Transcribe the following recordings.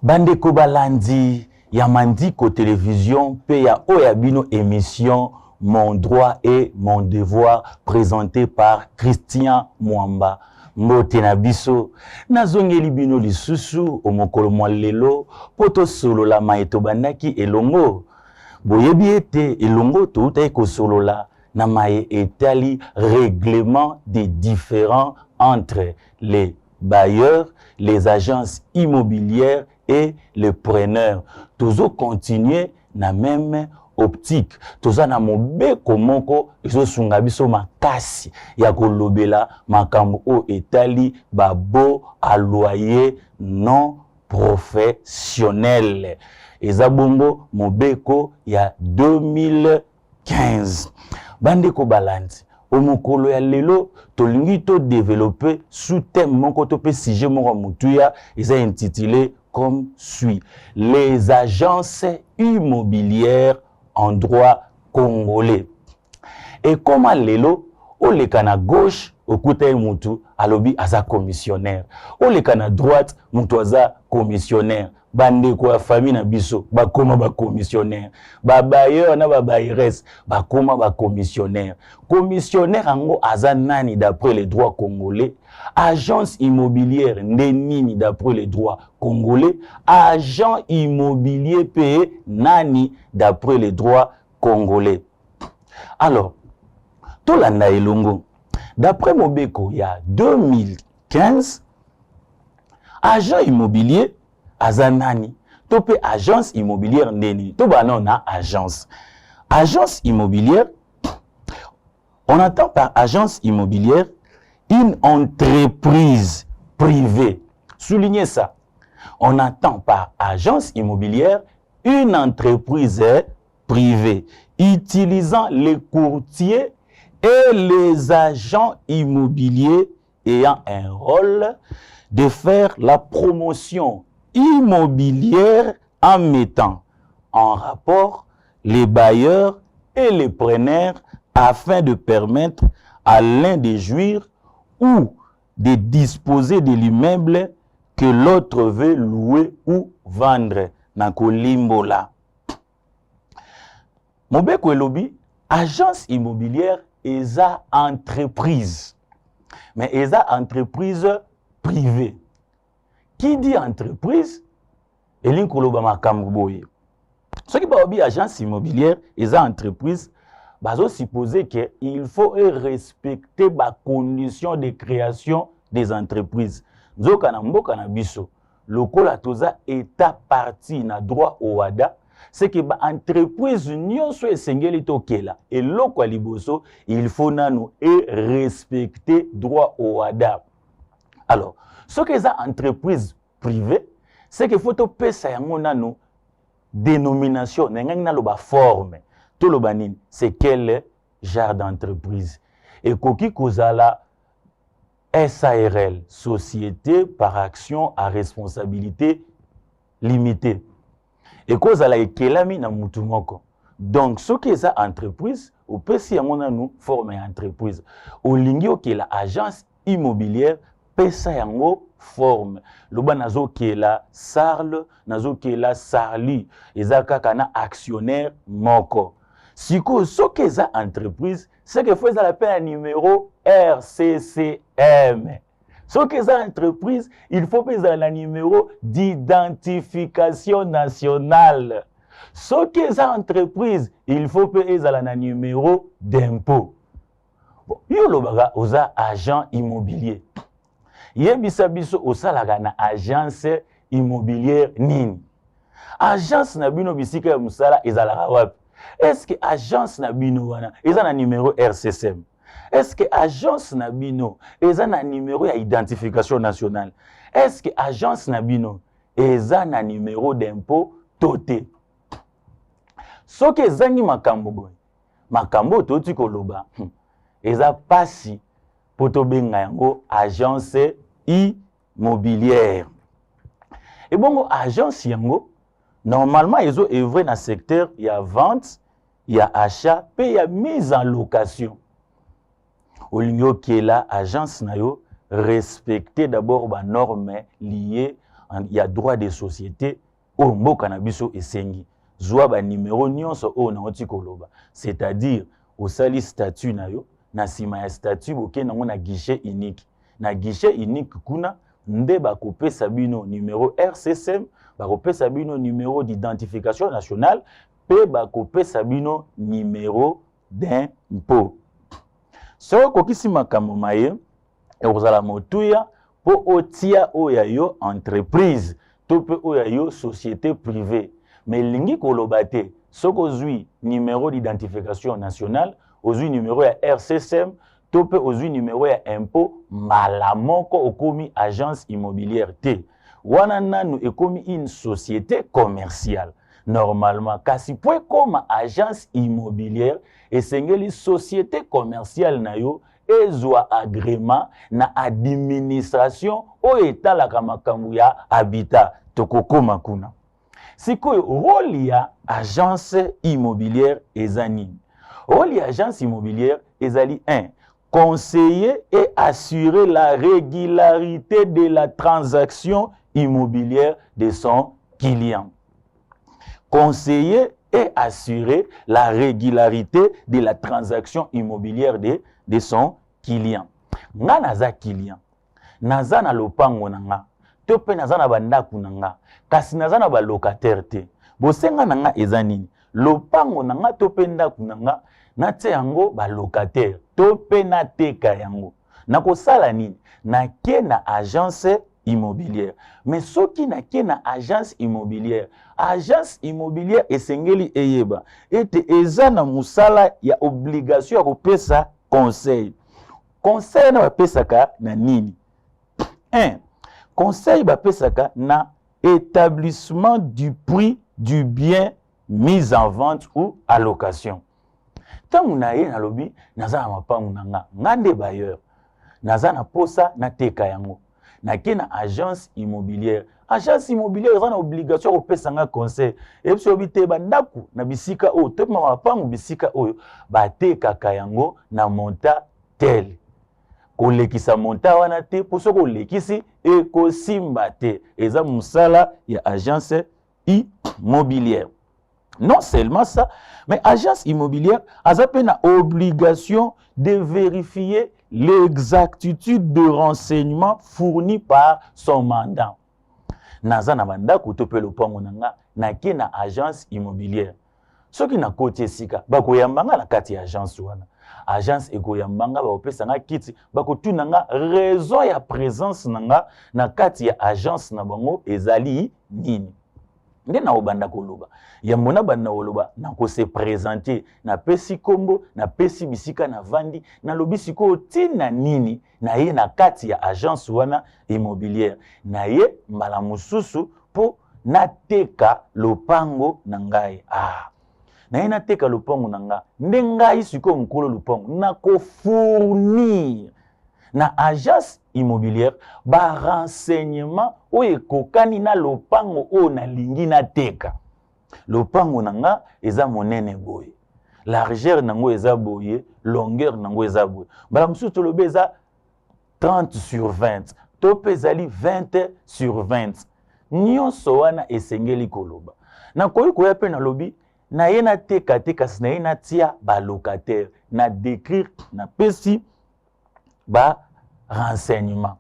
Bande Kobalandi, Yamandiko Télévision, Peya Oyabino émission Mon droit et mon devoir, présenté par Christian Mwamba. Mbote na biso, nazongeli bino lisusu, omokolo mwa lelo, poto solo la maeto bandaki elongo. Boyebi ete elongo touta eko solo la, na mae etali règlement des différends entre les bailleurs, les agences immobilières et les preneurs. Tozo continuer na même optique. Toza na mobeko moko iso sunga biso makasi ya kolobela makambo o etali babo à loyer non professionnel. Eza bongo mobeko ya 2015. Bande Kobalandi, omokolo ya lelo tolingi to développer sous thème moko to pe sujet moko mutuya eza intitulé comme suit: les agences immobilières en droit congolais. Et comme lelo oleka na gauche okuta mutu alobi aza commissionnaire, oleka na droite mutu aza commissionnaire. Bande ko ya famille na biso bakoma ba commissionnaire, ba bailleur na ba bailleuresse bakoma ba commissionnaire. Commissionnaire ango aza nani d'après les droits congolais? Agence immobilière ndenini d'après les droits congolais? Agent immobilier payé nani d'après les droits congolais? Alors, tolanda elongo, d'après Mobeko il y a 2015, agent immobilier azanani, topé agence immobilière neni, to banana agence. Agence immobilière, on entend par agence immobilière une entreprise privée. Soulignez ça. On entend par agence immobilière une entreprise privée utilisant les courtiers et les agents immobiliers ayant un rôle de faire la promotion immobilière en mettant en rapport les bailleurs et les preneurs afin de permettre à l'un de jouir ou de disposer de l'immeuble que l'autre veut louer ou vendre. Nako limbola. Mobeko elobi, agence immobilière eza entreprise. Mais eza entreprise privée. Qui dit entreprise? Elin koloba makambo boye. Ce qui ba obi agence immobilière eza entreprise, bazo supposer que il faut respecter ba conditions de création des entreprises. Nzoka na mboka na biso, lokola toza état parti na droit au WADA, c'est que ba entreprise nyonso esengeli tokela eloko liboso, il faut nanu respecter droit au WADA. Alors, ce que les entreprises privées, c'est qu'il faut que ça yango dénomination, na forme. Tout le banin, c'est quel genre d'entreprise? Et koki kozala SARL, Société par action à responsabilité limitée. Et kozala ekelami na mutu moko. Donc, ce que les entreprises, ou peut si yango forme entreprise. Au lingio que la agence immobilière pesa yango forme. Loba nazo ke la sarle, nazo ke la sarli. Ezaka kana actionnaire moko. Siko so ke za entreprise, c'est que faut la peine numéro RCCM. So ke za entreprise, il faut peser la numéro d'identification nationale. So ke za entreprise, il faut peser la numéro d'impôt. Bon, yo lobaga oza agent immobilier. Yebisa biso osalaga na agence immobilière nini? Agence na bino bisika ya musala ezalaka wapi? Est-ce que agence na bino wana eza na numéro RCCM? Est-ce que agence na bino eza na numéro ya identification nationale? Est-ce que agence na bino eza na numéro d'impôt toté? Soki ezangi makambo boy, makambo toti koloba, eza pasi poto benga yango agence immobilière. Et bon, agence yango, normalement, ils ont œuvré dans le secteur, il y a vente, il y a achat, puis il y a mise en location. Au lieu que la agence na yo respecter d'abord les normes liées il y a droit des sociétés au mboka na biso esengi zwa ba numéro nyonso o na oti koloba, c'est-à-dire au sali statut na yo na sima ya statut boke nango na guichet unique. Na guichet unique kuna nde bakopesa bino numéro RCSM, bakopesa bino numéro d'identification nationale, pe bakopesa bino numéro d'impôt. So kokisi makambo maye ekozala motuya po otia oya yo entreprise to pe oya yo société privée. Mais lingi koloba te soko zui numéro d'identification nationale, ozui numéro ya RCSM, to pe ozui numéro ya impôt, malamoko okomi agence immobilière te. Wana nanu ekomi une société commerciale. Normalement, kasi po comme agence immobilière esengeli société commerciale na yo ezwa agrément na administration o etalaka makambo ya habitat tokokoma kuna. Sikoyo rôle ya agence immobilière ezani. Rôle ya agence immobilière ezali 1. Conseiller et assurer la régularité de la transaction immobilière de son client. Conseiller et assurer la régularité de la transaction immobilière de son client. Nga naza client, naza na lopango nanga, to pe naza na bandaku nanga, kasi naza na ba locataire te. Bosenga nanga eza nini? Lopango nanga to pe ndaku nanga, natie yango ba locataire, to pe nateka yango. Nakosala nini? Nake na agence immobilière. Mais soki nake na agence immobilière esengeli eyeba ete eza na musala ya obligation ya kopesa conseil. Conseil na bapesaka na nini? 1. Conseil bapesaka na établissement du prix du bien mis en vente ou à location. Tangu na ye na lobi naza na mapangu nanga, ngande bailleur. Naza na posa na teka yango. Nake na agence immobilière. Agence immobilière eza na obligation ya kopesa nga conseil. Et puis obite bandaku na bisika oyo, to ma mapangu bisika oyo batekaka yango na monta tel. Kolekisa monta wana te, po soko lekisi ekosimba te. Eza musala ya agence immobilière. Non seulement ça, mais agence immobilière a une obligation de vérifier l'exactitude de renseignements fournis par son mandant. Naza na banda kutope lopango nanga nake na agence immobilière. Soki na kote sika bakoyambanga na kati ya agence wana. Agence ekoyambanga bakopesa nga kiti bakotuna nga raison ya présence nanga na kati ya agence na bango ezali nini. Nde na obanda koloba. Ya mona banda koloba na ko se présenter na pesi kombo na pesi bisika na vandi na lobi siko tina nini na ye na kati ya agence wana immobilière. Na ye mbala mususu po nateka lopango na ngai. Na ye nateka lopango na nga. Nde ngai siko mkolo lopango na ko fournir na agence immobilière ba renseignement o ekokani na lopango o na lingi na teka. Lopango nanga eza monene boye. Largeur nango eza boye, longueur nango eza boye. Bala musu tolobe eza 30 sur 20. Tope ezali 20 sur 20. Nyonso wana esengeli koloba. Na koyi koya pe na lobi na ye na teka teka na ye na tia ba locataire na décrire na pesi ba renseignement.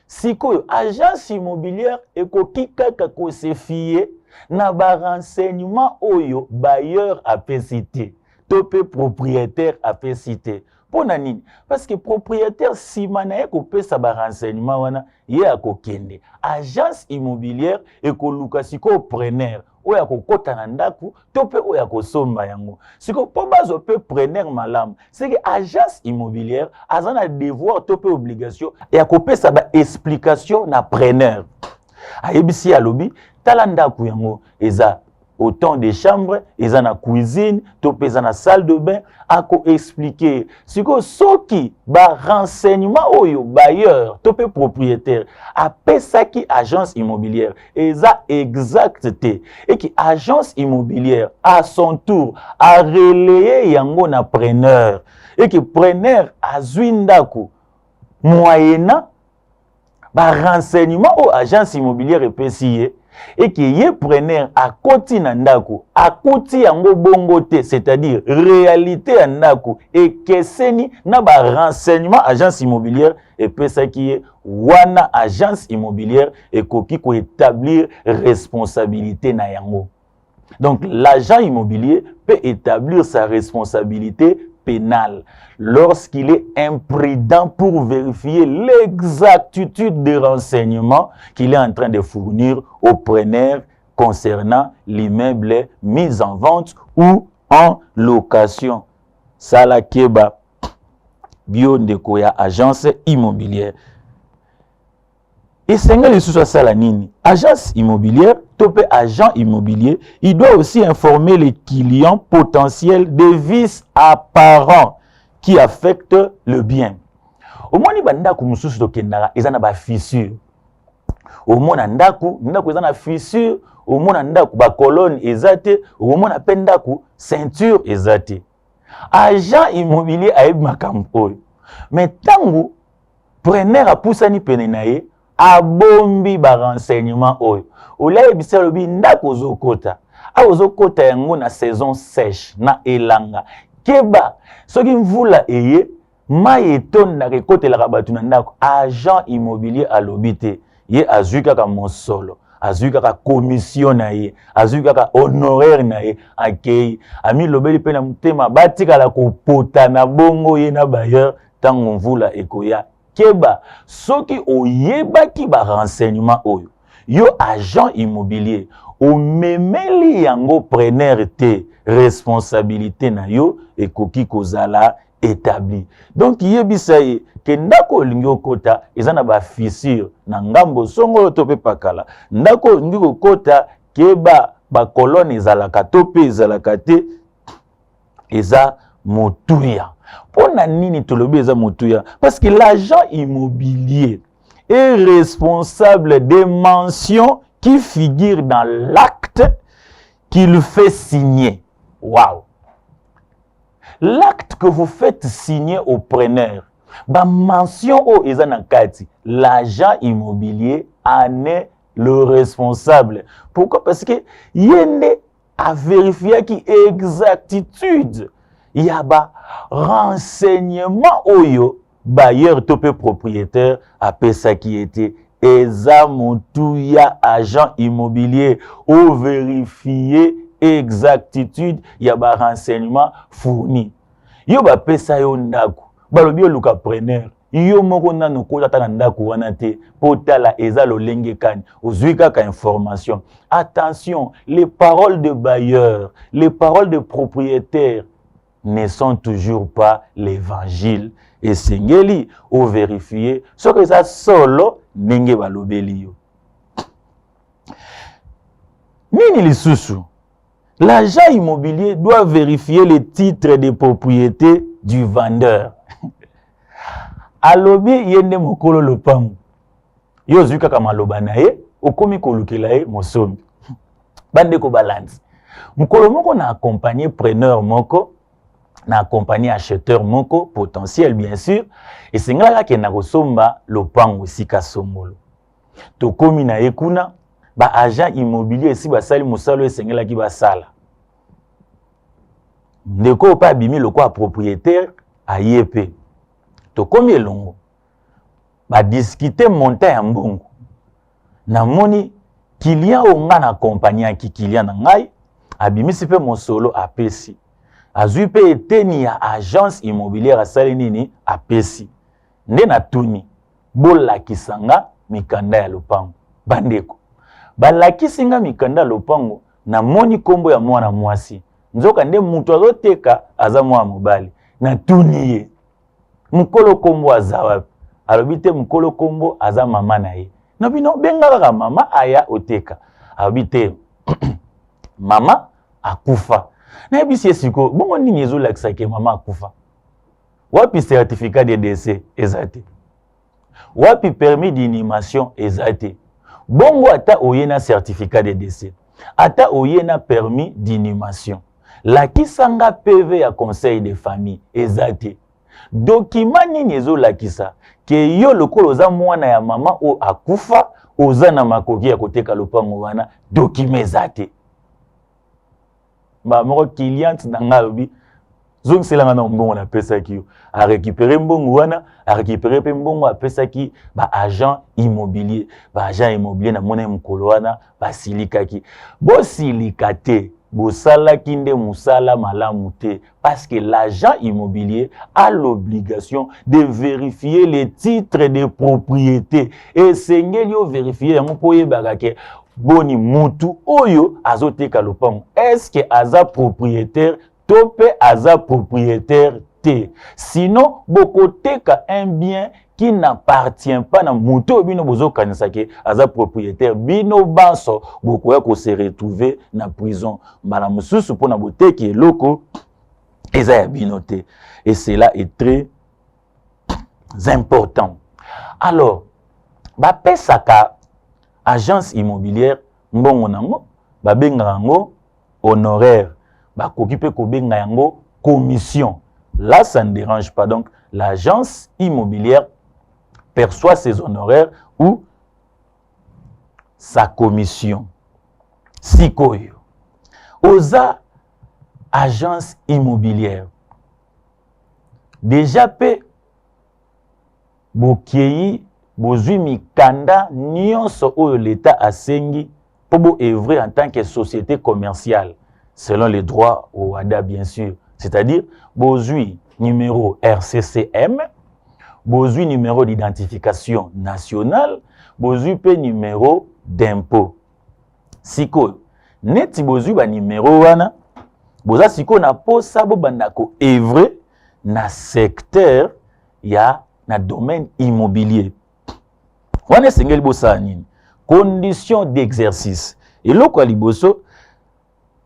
Sikoyo agence immobilière ekoki kaka ko se fier na ba renseignement oyo bailleur a cité, topé propriétaire a cité. Pona nini? Parce que propriétaire sima na ye ko pesa ba renseignement wana ye akokende. Agence immobilière ekoluka siko preneur oya kokota na ndaku tope oya kosomba yango. Siko po bazo pe preneur malamu. C'est que agence immobilière azana devoir tope obligation ya kopesa ba explication na preneur. Ayebisi alobi tala ndaku yango eza autant de chambres, eza na cuisine, tope eza na salle de bain, ako expliquer. Siko soki ba renseignement oyo bailleur, tope propriétaire, apesa ki agence immobilière, eza exacte. Et qui agence immobilière, à son tour, a relayé yango na preneur. Et qui preneur a zui ndako, moyena ba renseignement au agence immobilière epesi et que ye preneur akoti na ndako akoti yango bongo te, c'est-à-dire réalité ya ndako ekeseni na ba renseignement agence immobilière epesaki wana agence immobilière ekoki ko établir responsabilité na yango. Donc l'agent immobilier peut établir sa responsabilité pénale lorsqu'il est imprudent pour vérifier l'exactitude des renseignements qu'il est en train de fournir au preneur concernant l'immeuble mis en vente ou en location. Sala keba bio ndeko ya agence immobilière. Et c'est les sous sala nini. Agence immobilière, topé agent immobilier, il doit aussi informer les clients potentiels des vices apparents qui affectent le bien. Au moins, il y a des fissures, il y a des fissures. Au moins, il y a des fissures, au moins, il y a des colonnes, au moins, il y a des ceintures. Agent immobilier a eu ma campagne. Mais tant que preneur a poussé ni penenaye, abombi ba renseignement oyo. Olaye bisalobi ndako zokota. A ozokota yango na saison sèche na elanga. Keba soki mvula eye mai etonda rekotela batu na ndako. Agent immobilier alobite ye azwi kaka mosolo, azwi kaka commission na ye, azwi kaka honoraire na ye akei. Ami lobeli pe na mutema batika la kopota na bongo ye na bailleur tango mvula ekoya. Keba soki oyebaki ba renseignement oyo yo agent immobilier o memeli yango preneur te responsabilité na yo ekoki kozala établi. Donc yebisa ye ke ndako olingi okota eza na ba fissure na ngambo songolo to pe pakala ndako olingi okota keba ba colonne ezalaka to pe ezalaka te eza motuya. Pona nini tolobi eza motuya? Parce que l'agent immobilier est responsable des mentions qui figurent dans l'acte qu'il fait signer. Waouh! L'acte que vous faites signer au preneur, ba mention au ezanakati, l'agent immobilier en est le responsable. Pourquoi? Parce que yende a vérifié qui exactitude. Il y a ba renseignement oyo bailleur topé propriétaire a pesa qui était eza motuya agent immobilier ou vérifier exactitude ya ba renseignement fourni. Yo ba pesa yo ndako balobi luka preneur yo moko nanu ko tata ndako wana te potala eza lolenge kani ozwi kaka information. Attention, les paroles de bailleur, les paroles de propriétaire ne sont toujours pas l'évangile. Et sengeli ou vérifier ce que ça solo nenge balobeli yo. Nini lisusu? L'agent immobilier doit vérifier les titres de propriété du vendeur. Alobi yende mokolo lopango. Yo zuka kama loba na ye, okomi kolukela ye mosombi. Bande ko balance. Mokolo moko na accompagner preneur moko, na accompagner acheteur moko potentiel bien sûr, et singala ke na kosomba lopango sika somolo. To komi na ekuna ba agent immobilier si basali musalo esengela ki basala. Ndeko pa bimi lokwa propriétaire ayepe. To komi elongo ba discuter montant ya mbongo. Na moni client onga na compagnie ki client na ngai abimisi pe mosolo apesi. Azui pe eteni ya agence immobilière asali nini apesi. Nde na tuni bola kisanga mikanda ya lopango. Bandeko balakisinga mikanda ya lopango na moni kombo ya mwana mwasi. Nzoka nde mutu azoteka aza mwana mobali. Na tuni ye mukolo kombo aza wapi? Alobi te mukolo kombo aza mama na ye. No bino benga kaka mama aya oteka. Alobi te mama akufa. Na ebisi esiko bongo nini ezolakisa ke mama akufa? Wapi certificat de décès ezate? Wapi permis d'inhumation ezate? Bongo ata oyena certificat de décès, ata oyena permis d'inhumation. La kisanga PV ya conseil de famille ezate. Document nini ezolakisa ke yo lokolo oza mwana ya mama o akufa oza na makoki ya koteka lopango wana document eza te. Ba moko client na nga lobi zong selanga na mbongo na pesa ki a récupérer mbongo wana a récupérer pe mbongo a pesa ki ba agent immobilier na mona mkolo wana ba silika ki bo silika te bo sala ki nde musala malamu te parce que l'agent immobilier a l'obligation de vérifier les titres de propriété et sengeli o vérifier yango po yebaka ke boni mutu oyo azoteka lopango est-ce que aza propriétaire tope aza propriétaire te. Sinon bokoteka un bien qui n'appartient pas na mutu bino bozo kanisa ke aza propriétaire bino banso bokoya ko se retrouver na prison mbala mususu pona boteki eloko eza ya bino te. Et cela est très important. Alors ba pesaka agence immobilière mbongo nango babenga yango honoraire bakoki pe kobenga yango commission. Là ça ne dérange pas. Donc l'agence immobilière perçoit ses honoraires ou sa commission. Sikoyo oza agence immobilière déjà pe bokei bozwi mikanda nyonso oyo l'État asengi pour bo œuvrer en tant que société commerciale selon les droits au ADA bien sûr, c'est-à-dire bozwi numéro RCCM, bozwi numéro d'identification nationale, bozwi pe numéro d'impôt. Siko neti bozwi ba numéro wana boza siko na posa bo bandako œuvrer na secteur ya na domaine immobilier. Wana sengeli bosa nini condition d'exercice eloko ya liboso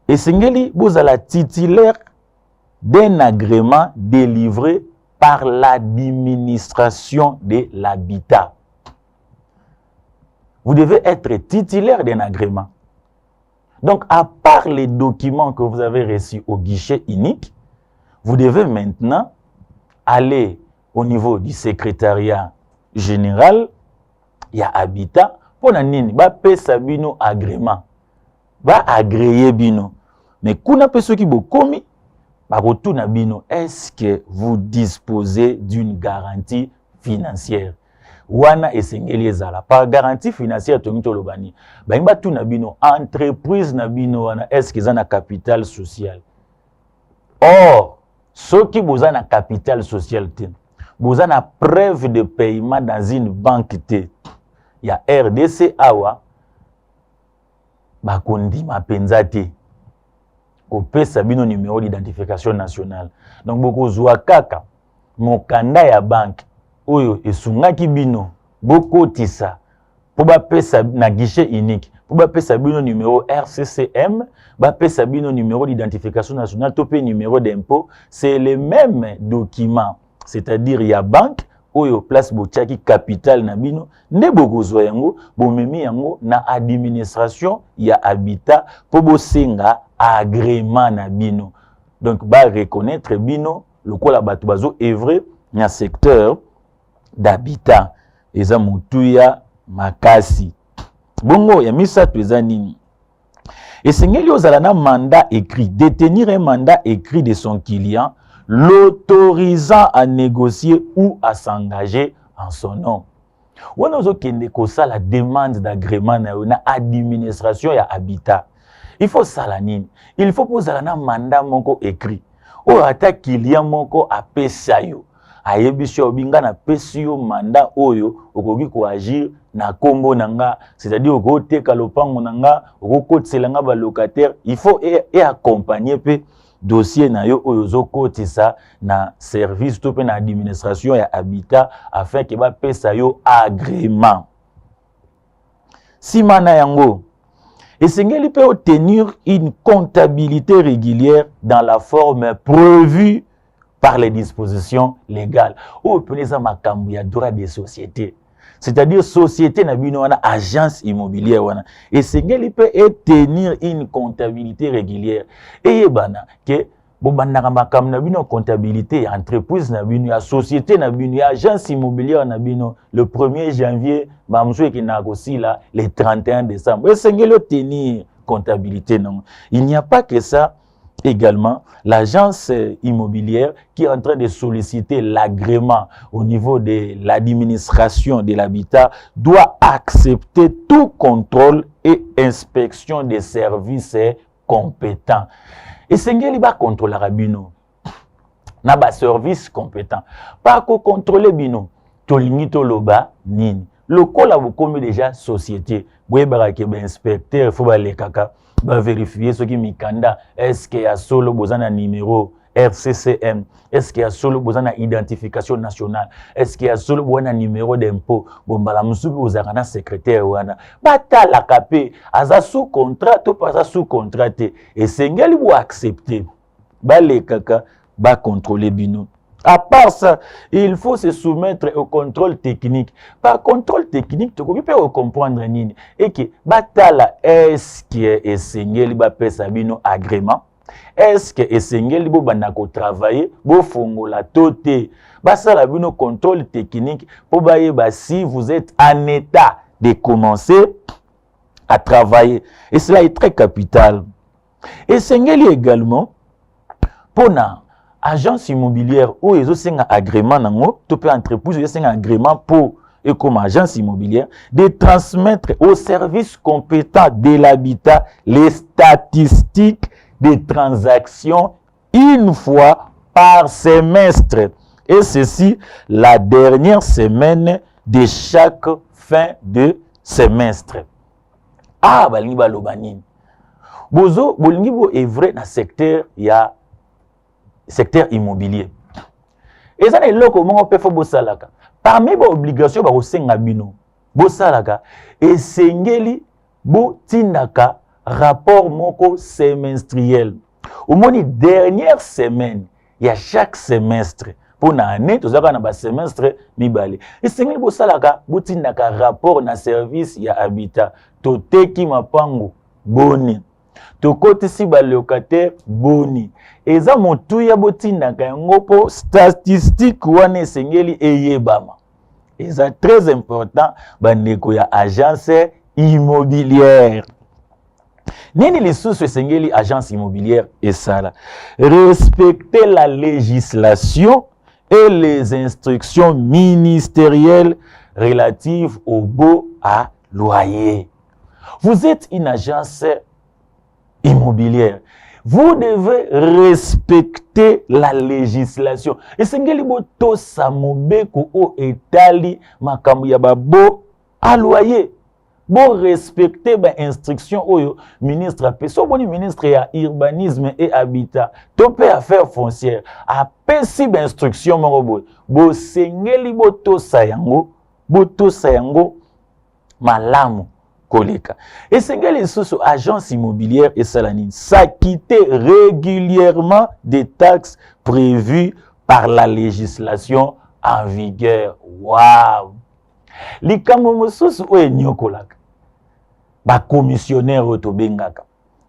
esengeli bozala titulaire d'un agrément délivré par l'administration de l'habitat. Vous devez être titulaire d'un agrément. Donc à part les documents que vous avez reçus au guichet unique, vous devez maintenant aller au niveau du secrétariat général ya habitat pour nini ba pesa bino agrément ba agréer bino mais kuna pe soki bokomi ba rotuna bino est-ce que vous disposez d'une garantie financière wana esengeli ezala par garantie financière to ngito lobani ba imba tuna bino entreprise na bino wana est-ce que za na capital social. Or soki boza na capital social te boza na preuve de paiement dans une banque te ya RDC awa bakondima penza te kopesa bino numéro d'identification nationale. Donc boko zwa kaka mokanda ya banque oyo esungaki bino boko tisa po ba pesa na guichet unique po ba pesa bino numéro RCCM ba pesa bino numéro d'identification nationale to pe numéro d'impôt, c'est le même document, c'est-à-dire ya banque oyo place botiaki capital na bino nde bokozwa yango bomemi yango na administration ya habitat po bosenga agrément na bino. Donc ba reconnaître bino lokola bato bazo œuvrer na secteur d'habitat eza mutuya makasi. Bongo ya misato eza nini esengeli ozala na mandat écrit, détenir un mandat écrit de son client l'autorisant à négocier ou à s'engager en son nom. Wana ozokende kosala la demande d'agrément na administration ya habitat. Il faut sala nini? Il faut pozala na mandat moko écrit. O ata client moko apesa yo. Ayebisi obinga na pesi yo mandat oyo okoki ko agir na kombo nanga, c'est-à-dire okoteka lopango nanga, okokotisela nga ba locataire, il faut et accompagner pe dossier na yo oyo zokotisa na service to pe na administration ya habitat afin que ba pesa yo agrément. Si mana yango esengeli pe obtenir une comptabilité régulière dans la forme prévue par les dispositions légales. Ou peneza makambu ya droit des sociétés. C'est-à-dire société na bino wana agence immobilière wana. Esengeli pe tenir une comptabilité régulière. Et bana que bobandaka makambo na bino comptabilité ya entreprise na bino ya société na bino ya agence immobilière na bino le 1er janvier bamusu ekina kosila le 31 décembre esengeli otenir comptabilité non. Il n'y a pas que ça. Également, l'agence immobilière qui est en train de solliciter l'agrément au niveau de l'administration de l'habitat doit accepter tout contrôle et inspection des services compétents. Et c'est ce qui contrôle la bino. Na ba service compétent. Pas qu'on contrôle bino. Tolingi toloba nini. Le col a beaucoup déjà société. Boué barake ben inspecteur faut ba le kaka. Va vérifier ce qui mikanda. Est-ce qu'il y a solo besoin d'un numéro RCCM? Est-ce qu'il y a solo besoin d'une identification nationale? Est-ce qu'il y a solo besoin d'un numéro d'impôt? Bon, bah la musubi aux arana secrétaire wana. Bata la capé. Aza sous contrat, tout pas sous contrat. Et c'est ngeli ou accepter. Bah les kaka, bah contrôler bino. À part ça, il faut se soumettre au contrôle technique. Par contrôle technique, tu peux comprendre nini. Et que batala est-ce que essengeli ba pesa bino agrément? Est-ce que essengeli bo banako travailler bo fongola toté? Ba sala bino contrôle technique pour baye ba si vous êtes en état de commencer à travailler. Et cela est très capital. Essengeli également pour na agence immobilière où ils ont un agrément nango, tout peut entreprise ils ont un agrément pour et comme agence immobilière de transmettre aux services compétents de l'habitat les statistiques des transactions une fois par semestre et ceci la dernière semaine de chaque fin de semestre. Ah balingi balobani. Bozo bolingi bo est vrai dans secteur ya secteur immobilier. Et ça, c'est là comment on peut faire bosalaka. Parmi les obligations, ba osenga bino. Bosalaka. Et sengeli bo tindaka rapport moko semestriel. Au moins, dernière semaine, il y a chaque semestre. Pour une année, tout ça, on a un semestre, mibale. Et sengeli bosalaka, bo tindaka rapport na service ya habitat. Toteki mapango, boni. Tokote si ba locataire boni. Eza motu ya botinda kango po statistique wane sengeli eyebama. Eza très important bandeko ya agence immobilière. Nini lisusu sengeli agence immobilière esala. Respecter la législation et les instructions ministérielles relatives au baux à loyer. Vous êtes une agence immobilière. Vous devez respecter la législation. Et sengeli boto samobeko o etali makambo ya babo à loyer. Bon respecter ba instruction oyo ministre a so boni ministre ya urbanisme et habitat. Topé affaires foncières a pesi ba instruction morobo. Bo sengeli boto sayango malamu. Koleka. Et sengeli sous agence immobilière et salanine s'acquitter régulièrement des taxes prévues par la législation en vigueur. Waouh! Likambo mosusu oye nyokolaka. Ba commissionnaire otobengaka.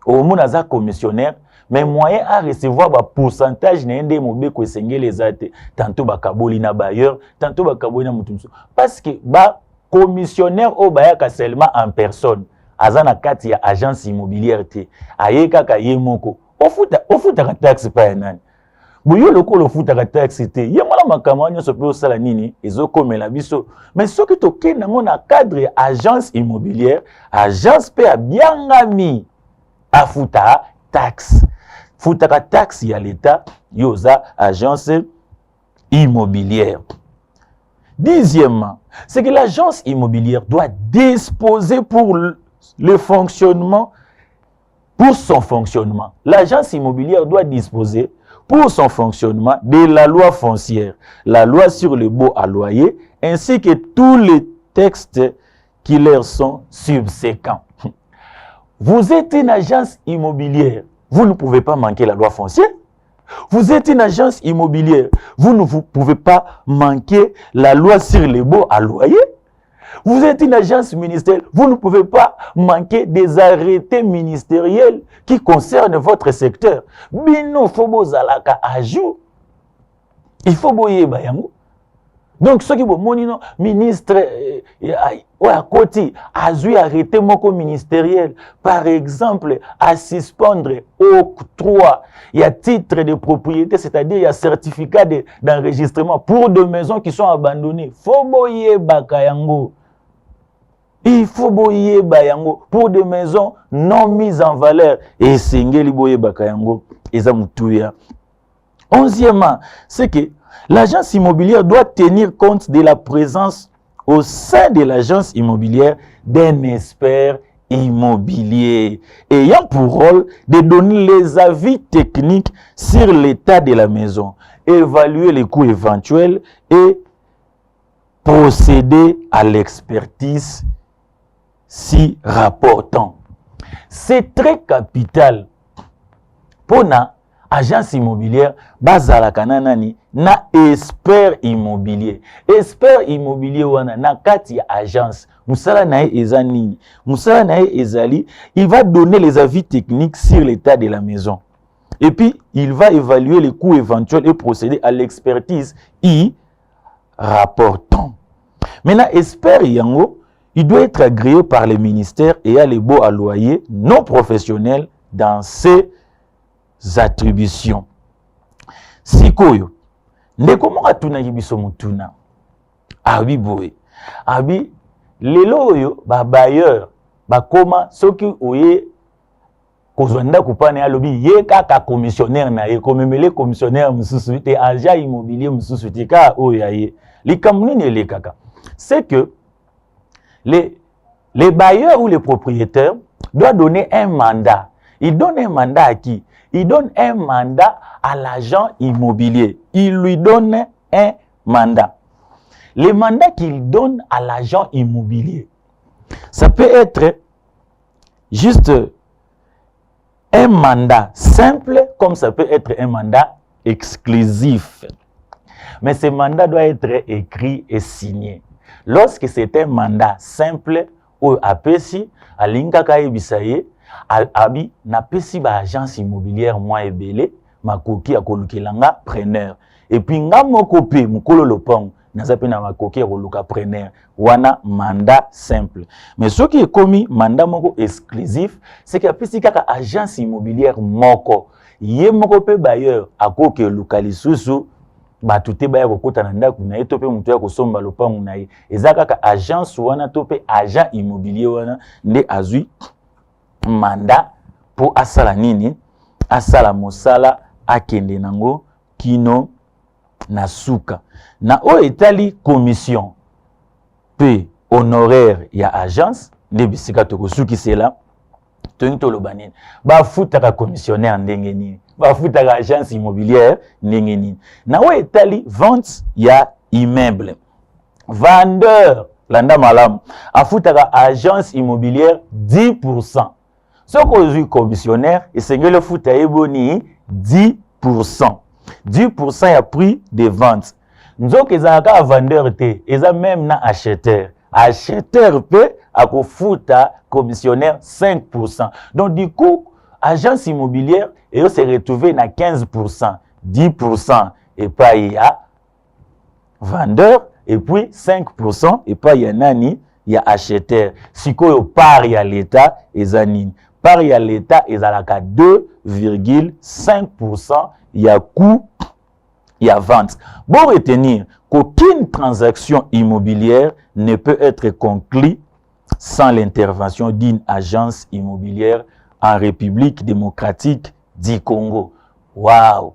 Au monde aza commissionnaire mais moyen à recevoir ba pourcentage na ende mobeko sengeli ezate tantôt ba kaboli na bailleur, tantôt ba kaboli na mutumso. Parce que ba commissionnaire au bayaka seulement en personne azana kati ya agence immobilière te ayeka ka yemoko ofuta ka taxe pa nani buyo lokolo ofuta ka taxe te yemola makamanya so pe osala nini ezokomela biso mais soki to kenda ngona cadre agence immobilière agence pe abiangami afuta taxe futa ka taxe ya l'état yoza agence immobilière. Dixièmement, c'est que l'agence immobilière doit disposer pour son fonctionnement. L'agence immobilière doit disposer pour son fonctionnement de la loi foncière, la loi sur le baux à loyer, ainsi que tous les textes qui leur sont subséquents. Vous êtes une agence immobilière, vous ne pouvez pas manquer la loi foncière. Vous êtes une agence immobilière. Vous ne pouvez pas manquer la loi sur les baux à loyer. Vous êtes une agence ministérielle. Vous ne pouvez pas manquer des arrêtés ministériels qui concernent votre secteur. Bino fobo zalaka à jour. Il faut boyer bayango. Donc, ceux qui vont monino ministre à côté, a dû arrêter mon ministériel. Par exemple, à suspendre octroi, il y a titre de propriété, c'est-à-dire il y a certificat d'enregistrement pour des maisons qui sont abandonnées. Faut boyer bakayango. Il faut boyer bayango pour des maisons non mises en valeur. Et sengeli boyer bakayango, ezamutouya. 11e, c'est que l'agence immobilière doit tenir compte de la présence au sein de l'agence immobilière d'un expert immobilier ayant pour rôle de donner les avis techniques sur l'état de la maison, évaluer les coûts éventuels et procéder à l'expertise si rapportant. C'est très capital pour na agence immobilière bazalaka nani na expert immobilier. Expert immobilier wana na kati ya agence musala nae ezani musala nae ezali, il va donner les avis techniques sur l'état de la maison et puis il va évaluer les coûts éventuels et procéder à l'expertise y rapportant. Maintenant expert yango, il doit être agréé par les ministères et a les baux à loyer non professionnels dans ces attributions. Sikoyo ndeko mo atuna yibiso mutuna abi boye abi lelo oyo ba bailleur ba koma soki oye kozwanda kupana alobi ye kaka commissionnaire na ye komemele commissionnaire mususu te agent immobilier mususu te ka oya ye likamuni le kaka, c'est que les bailleurs ou les propriétaires doivent donner un mandat. Ils donnent un mandat à qui? Il donne un mandat à l'agent immobilier. Il lui donne un mandat. Le mandat qu'il donne à l'agent immobilier, ça peut être juste un mandat simple, comme ça peut être un mandat exclusif. Mais ce mandat doit être écrit et signé. Lorsque c'est un mandat simple, ou apesi, alinkaka ebisaye, abi na pesi ba agence immobilière moi ebele makoki akolukelanga preneur et puis nga moko pe mukolo lopang nazape na makoki akoluka preneur wana mandat simple. Mais ce qui est commis mandat moko exclusif, c'est que pesi kaka agence immobilière moko ye moko pe bailleur akoke lukalisusu batu te baya kokota na ndaku na ye to pe mutu ya kosomba lopangu na ye eza kaka agence wana to pe agent immobilier wana nde azui mandat pour asala nini asala mosala akende nango kino na suka na o etali commission pe honoraire ya agence nde bisika tokosuki sela to lobanini ba futaka commissionnaire ndenge nini ba futaka agence immobilière ndenge nini na o etali vente ya immeuble vendeur landa malam afutaka agence immobilière 10%. Ce qu'on dit commissionnaire, et c'est que le foot est boni 10%. 10% est prix de vente. Nous avons un vendeur, et même un acheteur. Acheteur peut avoir foot commissionnaire 5%. Donc du coup, agence immobilière, et se retrouver à 15%. 10% et pas il y a vendeur, et puis 5% et pas il y a nani, il y a acheteur. Si quoi part il y a l'État, et zanine. Par il y a l'État, ils ont 2,5%, il y a coût, il y a vente. Bon retenir qu'aucune transaction immobilière ne peut être conclue sans l'intervention d'une agence immobilière en République démocratique du Congo. Waouh!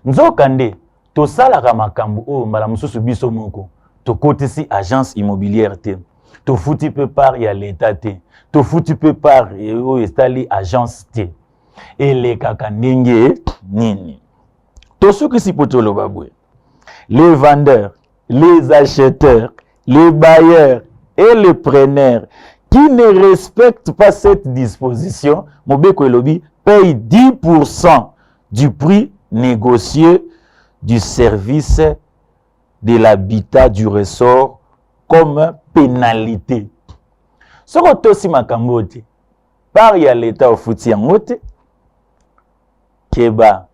Nzokande, to salaka makambo o mbala mususu biso moko, to kote si agence immobilière te. To fouti peu par il y a l'État te. To fouti peu par o estali agence te. Et les kakandenge nini. To souki si potolo babwe. Les vendeurs, les acheteurs, les bailleurs et les preneurs qui ne respectent pas cette disposition, Mobeko Elobi paye 10% du prix négocié du service de l'habitat du ressort comme pénalité. Ce que aussi makambo te par ya l'état au futi yango te keba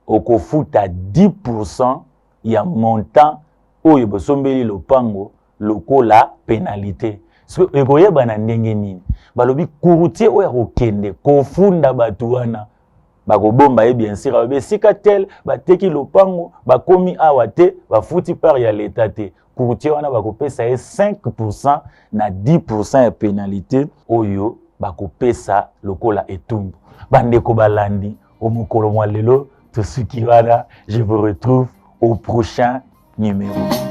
okofuta 10% ya montant oyo bosombeli lopango lokola pénalité. So ekoyeba na ndenge nini balobi courtier oyo akokende kofunda bato wana bakobomba ye bien sûr besika tel bateki lopango bakomi awa te bafuti par ya l'état te courtier wana bakopesa ye 5% na 10% ya pénalité oyo bakopesa lokola etumbu. Bandeko balandi omukolo mwa lelo tosuki wana, je vous retrouve au prochain numéro.